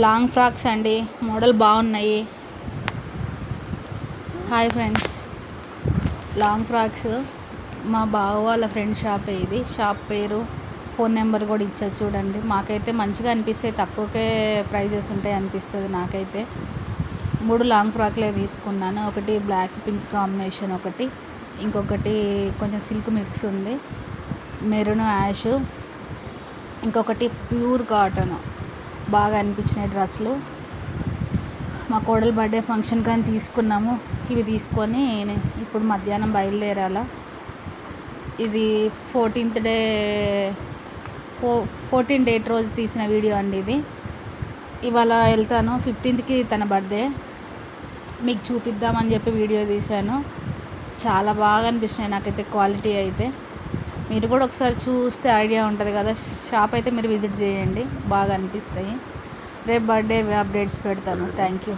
Long frocks అండి, model బాగున్నాయి. Hi friends, long frocks మా బావ వాళ్ళ ఫ్రెండ్ షాపే. ఇది షాప్ పేరు, ఫోన్ నెంబర్ కూడా ఇచ్చారు చూడండి. మాకైతే మంచిగా అనిపిస్తాయి, తక్కువకే ప్రైజెస్ ఉంటాయి అనిపిస్తుంది నాకైతే. 3 లాంగ్ ఫ్రాక్లే తీసుకున్నాను. ఒకటి బ్లాక్ పింక్ కాంబినేషన్, ఒకటి ఇంకొకటి కొంచెం సిల్క్ మిక్స్ ఉంది, మెరూన్ యాష్, ఇంకొకటి ప్యూర్ కాటన్. బాగా అనిపించినాయి డ్రెస్సులు. మా కోడలు బర్త్డే ఫంక్షన్ కానీ తీసుకున్నాము. ఇవి తీసుకొని ఇప్పుడు మధ్యాహ్నం బయలుదేరాల. ఇది 14th డేట్ రోజు తీసిన వీడియో అండి ఇది. ఇవాళ వెళ్తాను, 15th తన బర్త్డే. మీకు చూపిద్దామని చెప్పి వీడియో తీశాను. చాలా బాగా అనిపించినాయి నాకైతే క్వాలిటీ అయితే. మీరు కూడా ఒకసారి చూస్తే ఐడియా ఉంటుంది కదా. షాప్ అయితే మీరు విజిట్ చేయండి, బాగా అనిపిస్తాయి. రేపు బర్త్డే అప్డేట్స్ పెడతాను. Thank you.